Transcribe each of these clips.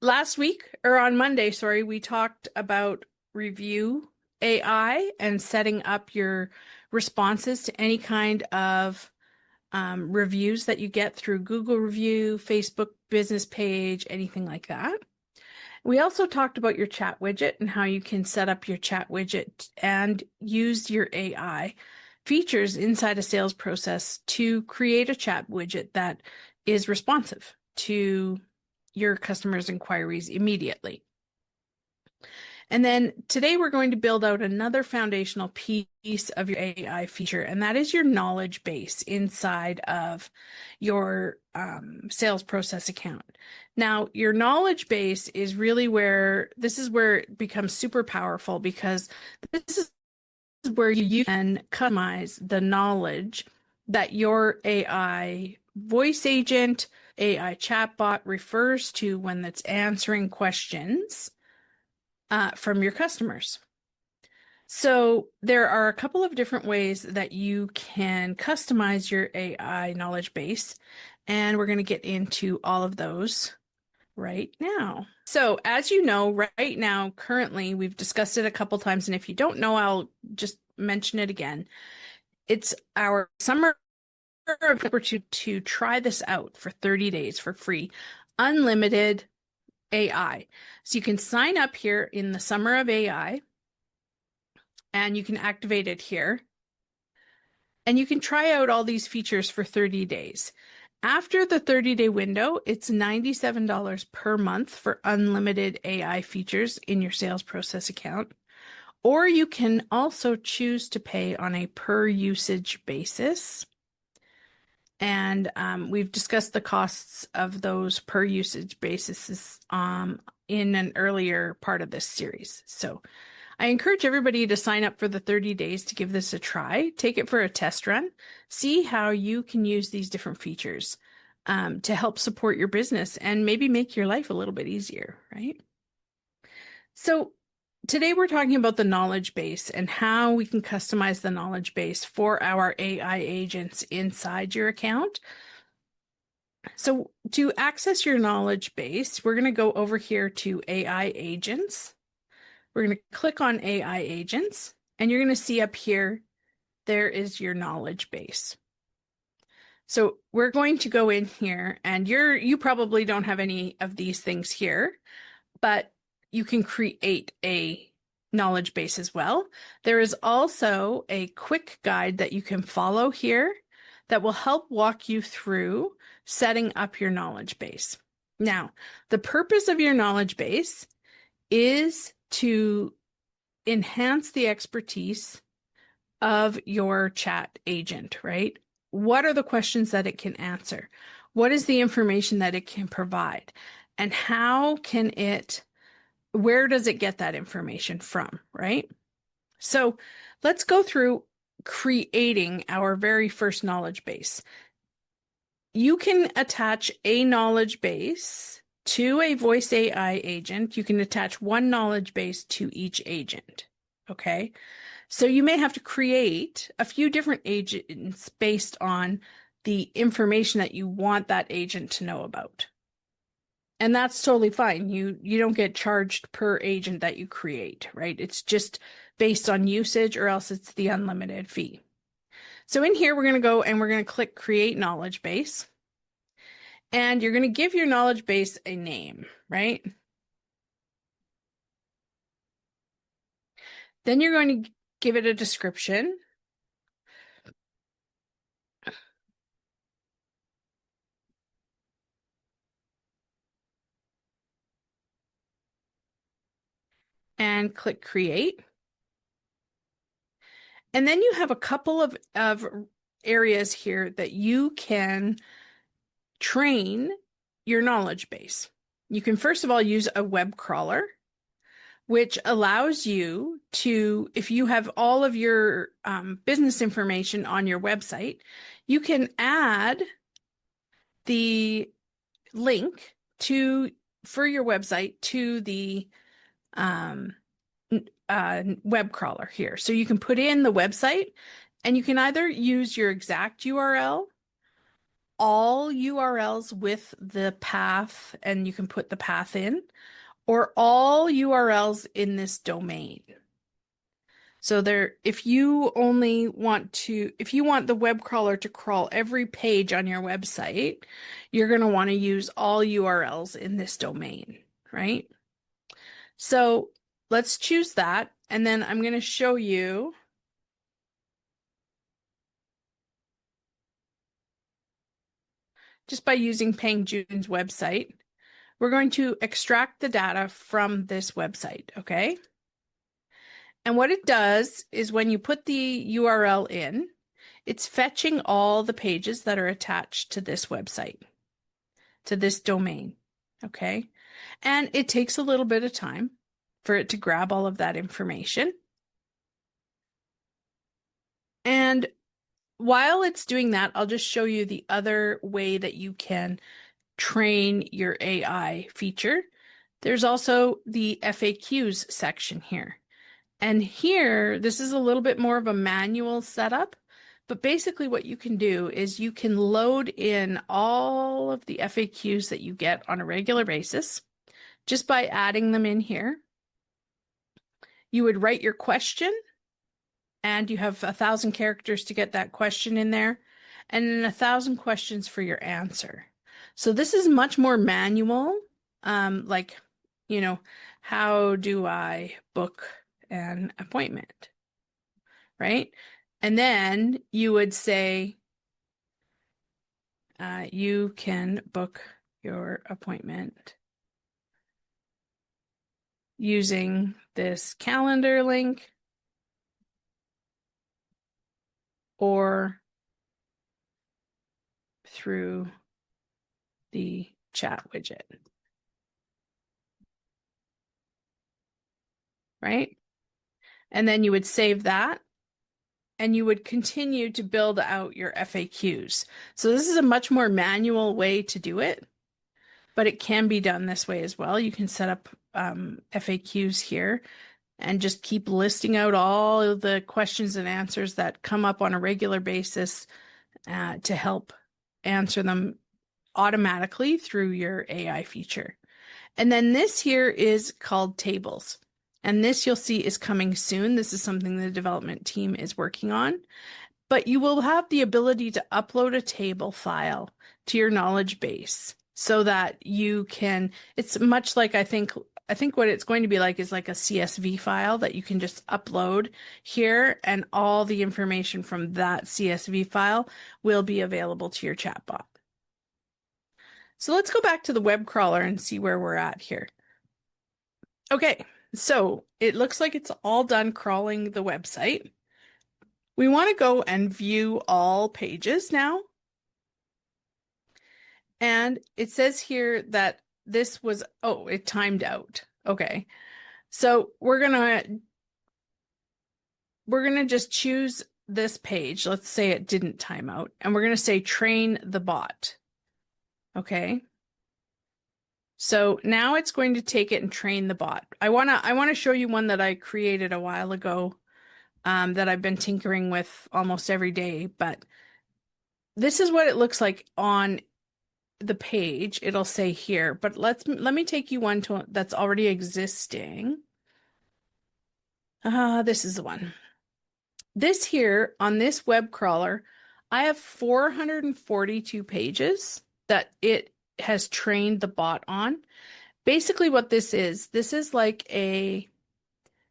Last week, or on Monday, sorry, we talked about review AI and setting up your responses to any kind of reviews that you get through Google Review, Facebook business page, anything like that. We also talked about your chat widget and how you can set up your chat widget and use your AI features inside a sales process to create a chat widget that is responsive to your customers' inquiries immediately. And then today we're going to build out another foundational piece of your AI feature, and that is your knowledge base inside of your sales process account. Now, your knowledge base is really where it becomes super powerful, because this is where you can customize the knowledge that your AI voice agent, AI chatbot refers to when it's answering questions from your customers. So there are a couple of different ways that you can customize your AI knowledge base, and we're going to get into all of those right now. So as you know, right now, currently, we've discussed it a couple times, and if you don't know, I'll just mention it again. It's our summer to try this out for 30 days for free, unlimited AI. So you can sign up here in the Summer of AI, and you can activate it here. And you can try out all these features for 30 days. After the 30-day window, it's $97 per month for unlimited AI features in your sales process account. Or you can also choose to pay on a per usage basis. And we've discussed the costs of those per usage basis in an earlier part of this series. So I encourage everybody to sign up for the 30 days to give this a try. Take it for a test run. See how you can use these different features to help support your business and maybe make your life a little bit easier, right? So today we're talking about the knowledge base and how we can customize the knowledge base for our AI agents inside your account. So to access your knowledge base, we're going to go over here to AI agents. We're going to click on AI agents, and you're going to see up here, there is your knowledge base. So we're going to go in here, and you probably don't have any of these things here, but you can create a knowledge base as well. There is also a quick guide that you can follow here that will help walk you through setting up your knowledge base. Now, the purpose of your knowledge base is to enhance the expertise of your chat agent, right? What are the questions that it can answer? What is the information that it can provide? And where does it get that information from, right? So let's go through creating our very first knowledge base. You can attach a knowledge base to a voice AI agent. You can attach one knowledge base to each agent, okay? So you may have to create a few different agents based on the information that you want that agent to know about. And that's totally fine. You don't get charged per agent that you create, right? It's just based on usage, or else it's the unlimited fee. So in here, we're going to go and we're going to click Create Knowledge Base. And you're going to give your knowledge base a name, right? Then you're going to give it a description. And click Create. And then you have a couple of areas here that you can train your knowledge base. You can first of all use a web crawler, which allows you to, if you have all of your business information on your website, you can add the link for your website to the web crawler here. So you can put in the website, and you can either use your exact URL, all URLs with the path, and you can put the path in, or all URLs in this domain. So there, if you want the web crawler to crawl every page on your website, you're going to want to use all URLs in this domain, right? So let's choose that. And then I'm going to show you just by using Peng Joon's website. We're going to extract the data from this website, okay? And what it does is when you put the URL in, it's fetching all the pages that are attached to this website, to this domain, okay? And it takes a little bit of time for it to grab all of that information. And while it's doing that, I'll just show you the other way that you can train your AI feature. There's also the FAQs section here. And here, this is a little bit more of a manual setup, but basically what you can do is you can load in all of the FAQs that you get on a regular basis just by adding them in here. You would write your question, and you have 1,000 characters to get that question in there, and then 1,000 questions for your answer. So this is much more manual, like, how do I book an appointment, right? And then you would say, you can book your appointment using this calendar link or through the chat widget, right? And then you would save that, and you would continue to build out your FAQs. So this is a much more manual way to do it, but it can be done this way as well. You can set up FAQs here and just keep listing out all of the questions and answers that come up on a regular basis to help answer them automatically through your AI feature. And then this here is called tables. And this you'll see is coming soon. This is something the development team is working on. But you will have the ability to upload a table file to your knowledge base so that you can, it's much like I think what it's going to be like is like a CSV file that you can just upload here, and all the information from that CSV file will be available to your chatbot. So let's go back to the web crawler and see where we're at here. Okay, so it looks like it's all done crawling the website. We want to go and view all pages now. And it says here that this was, it timed out. Okay. So we're gonna just choose this page. Let's say it didn't time out, and we're gonna say train the bot. Okay. So now it's going to take it and train the bot. I wanna show you one that I created a while ago that I've been tinkering with almost every day, but this is what it looks like on the page. It'll say here, but let me take you one that's already existing. This is the one. This here on this web crawler, I have 442 pages that it has trained the bot on. Basically what this is like a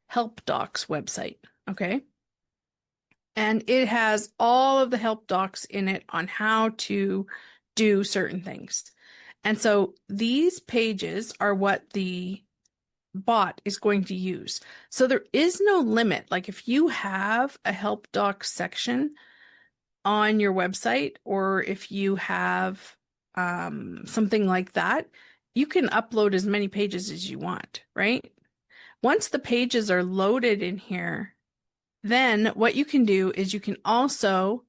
help docs website, okay? And it has all of the help docs in it on how to do certain things. And so these pages are what the bot is going to use. So there is no limit. Like if you have a help docs section on your website, or if you have something like that, you can upload as many pages as you want, right? Once the pages are loaded in here, then what you can do is you can also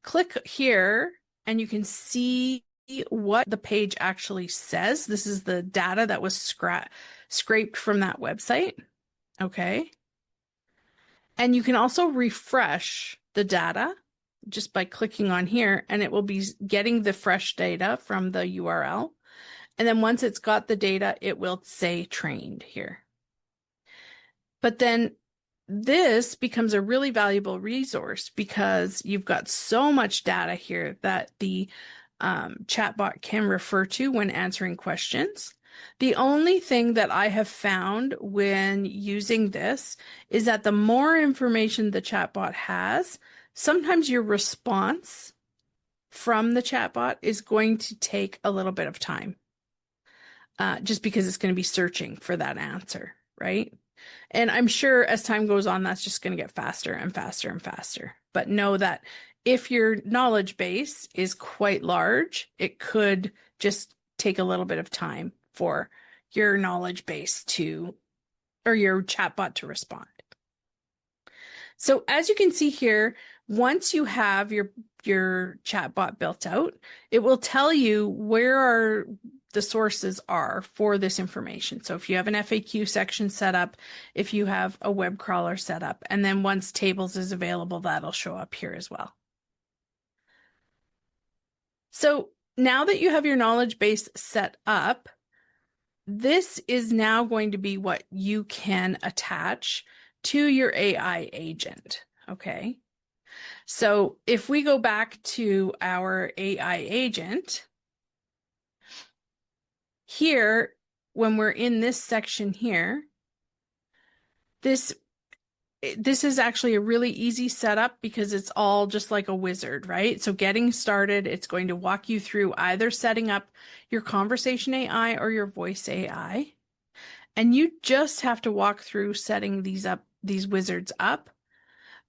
click here and you can see what the page actually says. This is the data that was scraped from that website. Okay. And you can also refresh the data just by clicking on here, and it will be getting the fresh data from the URL. And then once it's got the data, it will say trained here. But then this becomes a really valuable resource because you've got so much data here that the chatbot can refer to when answering questions. The only thing that I have found when using this is that the more information the chatbot has, sometimes your response from the chatbot is going to take a little bit of time, just because it's going to be searching for that answer, right? And I'm sure as time goes on, that's just going to get faster and faster and faster. But know that if your knowledge base is quite large, it could just take a little bit of time for your knowledge base to, or your chatbot to respond. So as you can see here, once you have your chatbot built out, it will tell you where the sources are for this information. So if you have an FAQ section set up, if you have a web crawler set up, and then once tables is available, that'll show up here as well. So now that you have your knowledge base set up, this is now going to be what you can attach to your AI agent, okay? So if we go back to our AI agent, here, when we're in this section here, this is actually a really easy setup because it's all just like a wizard, right? So getting started, it's going to walk you through either setting up your conversation AI or your voice AI. And you just have to walk through setting these wizards up.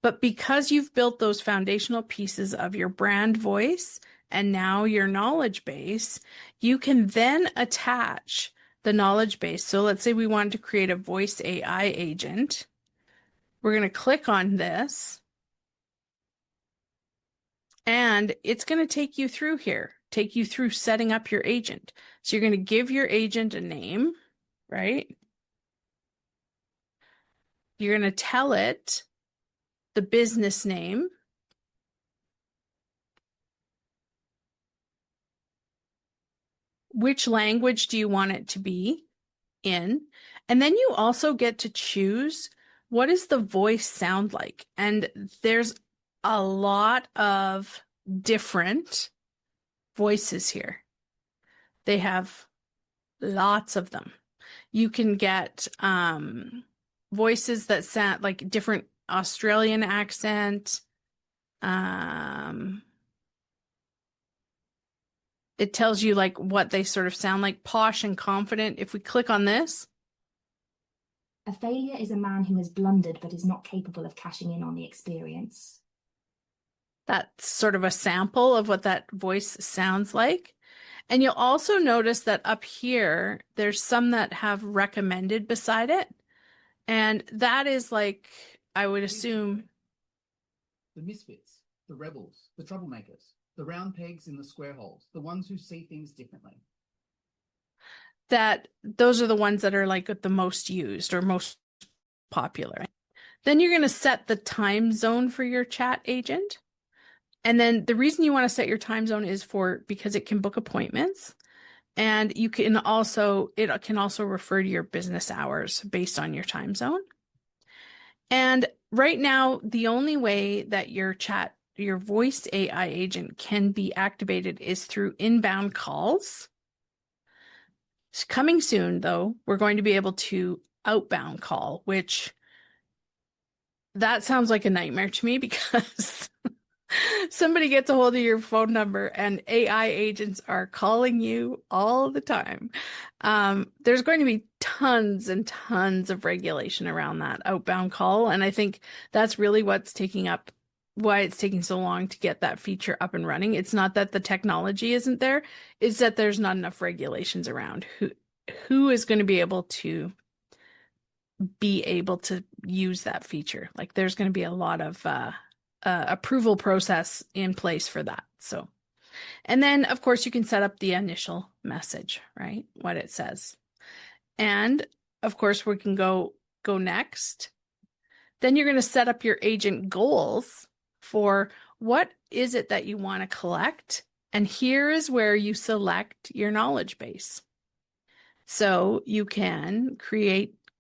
But because you've built those foundational pieces of your brand voice and now your knowledge base, you can then attach the knowledge base. So let's say we wanted to create a voice AI agent. We're going to click on this, and it's going to take you through here, take you through setting up your agent. So you're going to give your agent a name, right? You're going to tell it the business name. Which language do you want it to be in? And then you also get to choose what does the voice sound like? And there's a lot of different voices here. They have lots of them. You can get voices that sound like different Australian accent. It tells you like what they sort of sound like, posh and confident. If we click on this. A failure is a man who has blundered but is not capable of cashing in on the experience. That's sort of a sample of what that voice sounds like. And you'll also notice that up here, there's some that have recommended beside it. And that is like, I would assume, the misfits, the rebels, the troublemakers, the round pegs in the square holes, the ones who see things differently. That those are the ones that are like the most used or most popular. Then you're going to set the time zone for your chat agent. And then the reason you want to set your time zone is because it can book appointments. And you can also, it can also refer to your business hours based on your time zone. And right now, the only way that your voice AI agent can be activated is through inbound calls. Coming soon, though, we're going to be able to outbound call, which that sounds like a nightmare to me because somebody gets a hold of your phone number and AI agents are calling you all the time. There's going to be tons and tons of regulation around that outbound call. And I think that's really why it's taking so long to get that feature up and running. It's not that the technology isn't there, it's that there's not enough regulations around who is going to be able to use that feature. Like there's going to be a lot of approval process in place for that. So, and then of course you can set up the initial message, right? What it says. And of course we can go next. Then you're going to set up your agent goals for what is it that you want to collect? And here is where you select your knowledge base. So you can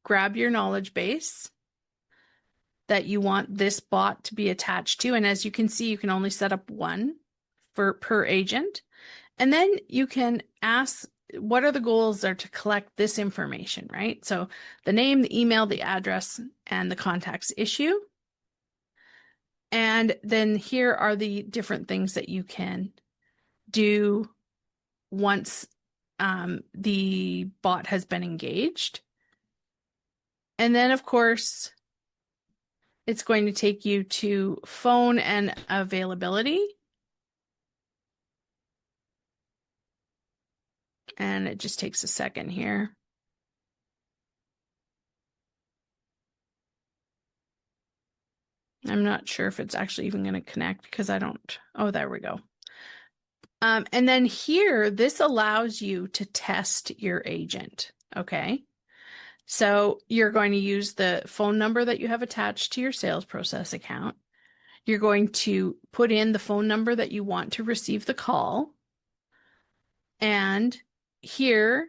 grab your knowledge base that you want this bot to be attached to. And as you can see, you can only set up one per agent. And then you can ask, what are the goals are to collect this information, right? So the name, the email, the address, and the contacts issue. And then here are the different things that you can do once the bot has been engaged. And then, of course, it's going to take you to phone and availability. And it just takes a second here. I'm not sure if it's actually even going to connect because I don't. Oh, there we go. And then here, this allows you to test your agent. Okay. So you're going to use the phone number that you have attached to your SalesProcess account. You're going to put in the phone number that you want to receive the call. And here,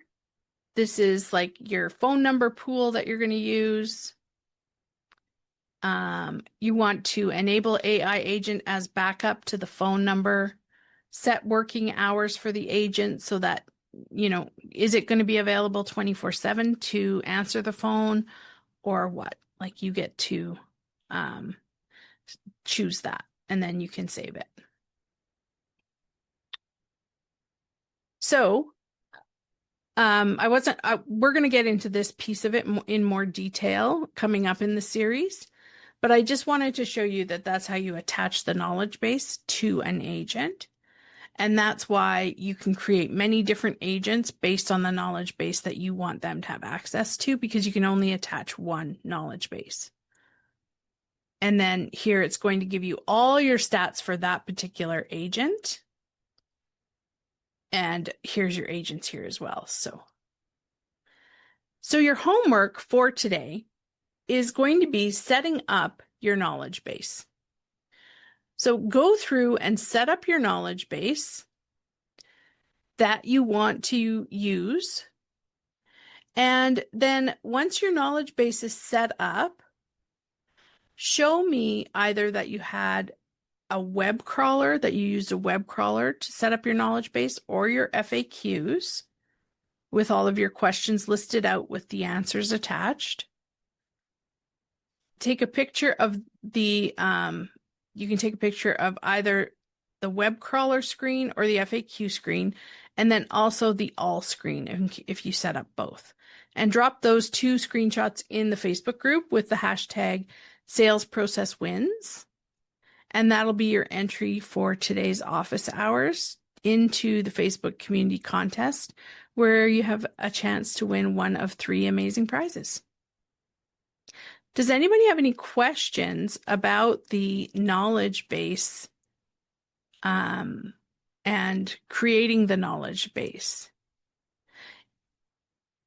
this is like your phone number pool that you're going to use. You want to enable AI agent as backup to the phone number, set working hours for the agent so that, is it going to be available 24/7 to answer the phone or what? Like you get to choose that and then you can save it. So we're going to get into this piece of it in more detail coming up in the series. But I just wanted to show you that that's how you attach the knowledge base to an agent. And that's why you can create many different agents based on the knowledge base that you want them to have access to, because you can only attach one knowledge base. And then here it's going to give you all your stats for that particular agent. And here's your agents here as well. So your homework for today is going to be setting up your knowledge base. So go through and set up your knowledge base that you want to use. And then once your knowledge base is set up, show me either that you had a web crawler, that you used a web crawler to set up your knowledge base, or your FAQs with all of your questions listed out with the answers attached. Take a picture of you can take a picture of either the web crawler screen or the FAQ screen, and then also the all screen if you set up both. And drop those 2 screenshots in the Facebook group with the hashtag SalesProcessWins. And that'll be your entry for today's office hours into the Facebook community contest, where you have a chance to win one of 3 amazing prizes. Does anybody have any questions about the knowledge base and creating the knowledge base?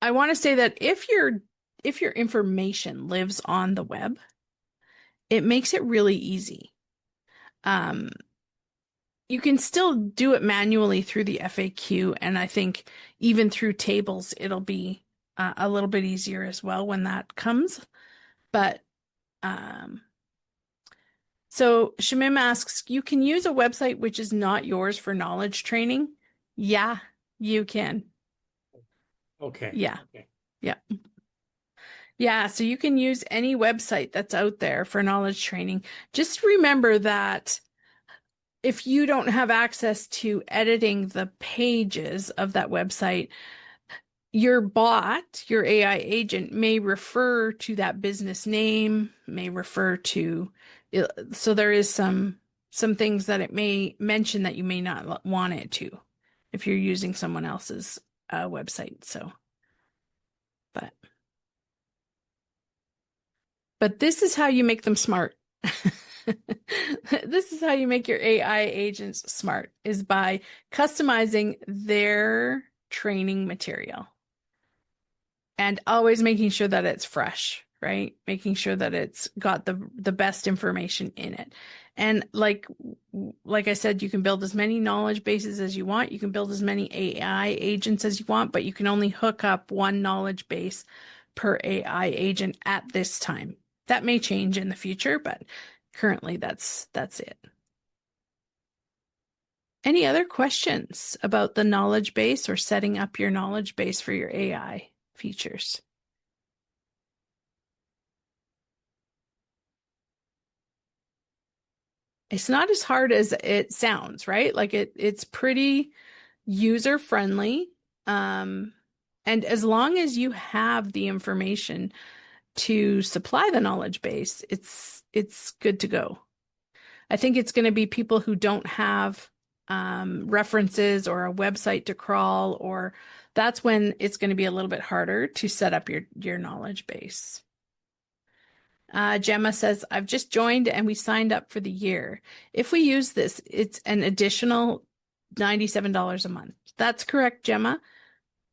I want to say that if your information lives on the web, it makes it really easy. You can still do it manually through the FAQ, and I think even through tables, it'll be a little bit easier as well when that comes. But so Shamim asks, you can use a website which is not yours for knowledge training? Yeah, you can. Okay. Yeah. Okay. Yeah. Yeah, so you can use any website that's out there for knowledge training. Just remember that if you don't have access to editing the pages of that website, your bot, your AI agent, may refer to that business name, may refer to, so there is some things that it may mention that you may not want it to if you're using someone else's website. So, but this is how you make them smart. This is how you make your AI agents smart, is by customizing their training material and always making sure that it's fresh, right? Making sure that it's got the best information in it. And like I said, you can build as many knowledge bases as you want. You can build as many AI agents as you want, but you can only hook up one knowledge base per AI agent at this time. That may change in the future, but currently that's it. Any other questions about the knowledge base or setting up your knowledge base for your AI features? It's not as hard as it sounds, right? Like it's pretty user friendly. And as long as you have the information to supply the knowledge base, it's good to go. I think it's going to be people who don't have references or a website to crawl, or that's when it's going to be a little bit harder to set up your knowledge base. Gemma says, I've just joined and we signed up for the year. If we use this, it's an additional $97 a month. That's correct, Gemma.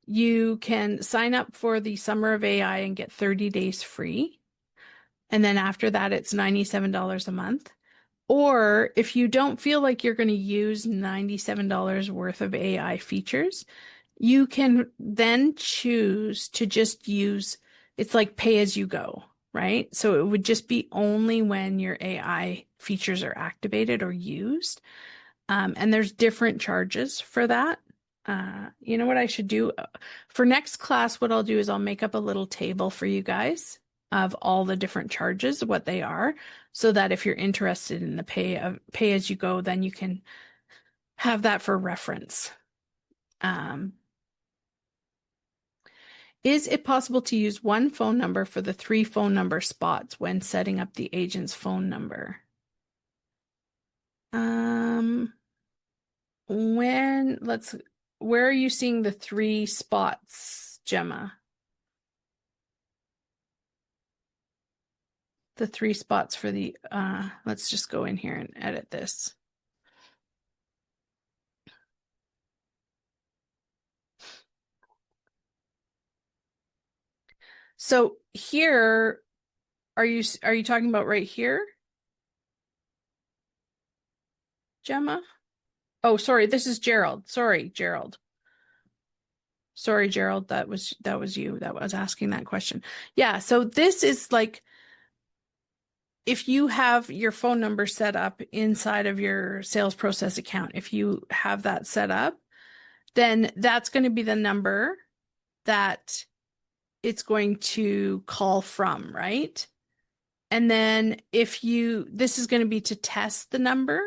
You can sign up for the Summer of AI and get 30 days free. And then after that, it's $97 a month. Or if you don't feel like you're going to use $97 worth of AI features, you can then choose to just use, it's like pay as you go, right? So it would just be only when your AI features are activated or used. And there's different charges for that. You know what I should do? For next class, what I'll do is I'll make up a little table for you guys of all the different charges, what they are, so that if you're interested in the pay as you go, then you can have that for reference. Is it possible to use one phone number for the 3 phone number spots when setting up the agent's phone number? Where are you seeing the 3 spots, Gemma? The 3 spots for the, let's just go in here and edit this. So here, are you talking about right here, Gemma? Oh, sorry, this is Gerald. Sorry, Gerald. Sorry, Gerald, that was you that was asking that question. Yeah, so this is like if you have your phone number set up inside of your SalesProcess account, if you have that set up, then that's going to be the number that it's going to call from, right? And then this is going to be to test the number,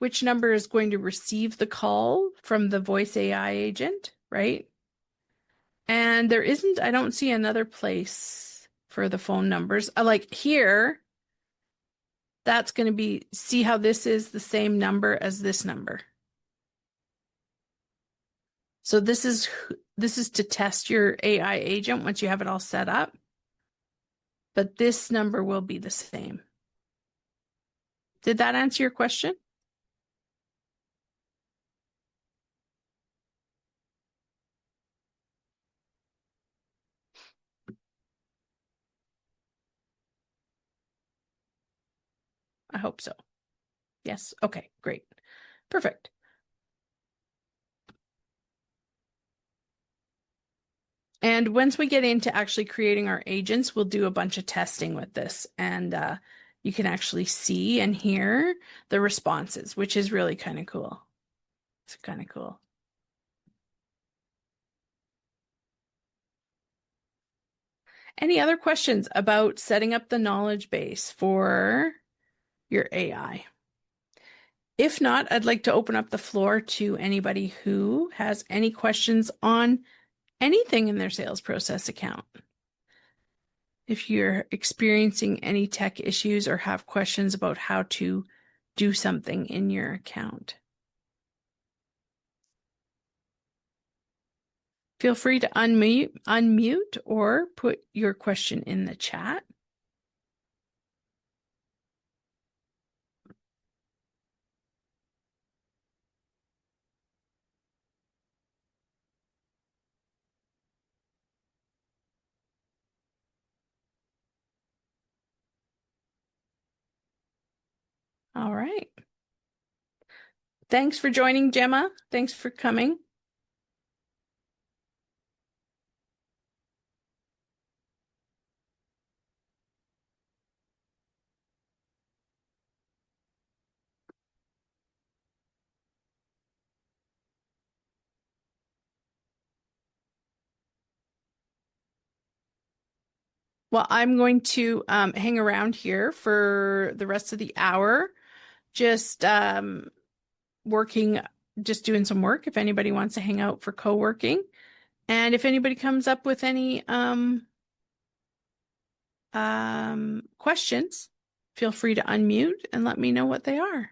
which number is going to receive the call from the voice AI agent, right? And I don't see another place for the phone numbers. Like here, that's going to be, see how this is the same number as this number. So this is to test your AI agent once you have it all set up. But this number will be the same. Did that answer your question? I hope so. Yes. Okay, great. Perfect. And once we get into actually creating our agents, we'll do a bunch of testing with this. And you can actually see and hear the responses, which is really kind of cool. It's kind of cool. Any other questions about setting up the knowledge base for your AI? If not, I'd like to open up the floor to anybody who has any questions on anything in their SalesProcess account. If you're experiencing any tech issues or have questions about how to do something in your account, feel free to unmute or put your question in the chat. All right. Thanks for joining, Gemma. Thanks for coming. Well, I'm going to hang around here for the rest of the hour, just working, just doing some work if anybody wants to hang out for co-working. And if anybody comes up with any questions, feel free to unmute and let me know what they are.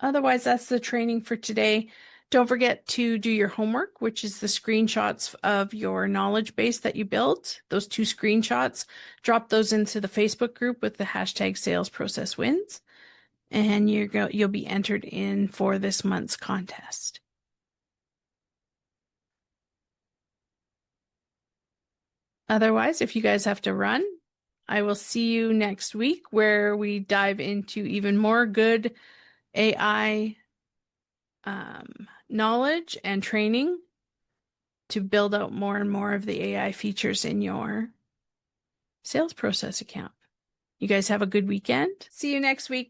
Otherwise, that's the training for today. Don't forget to do your homework, which is the screenshots of your knowledge base that you built. Those 2 screenshots, drop those into the Facebook group with the hashtag SalesProcessWins, and you'll be entered in for this month's contest. Otherwise, if you guys have to run, I will see you next week where we dive into even more good AI knowledge and training to build out more and more of the AI features in your sales process account. You guys have a good weekend. See you next week.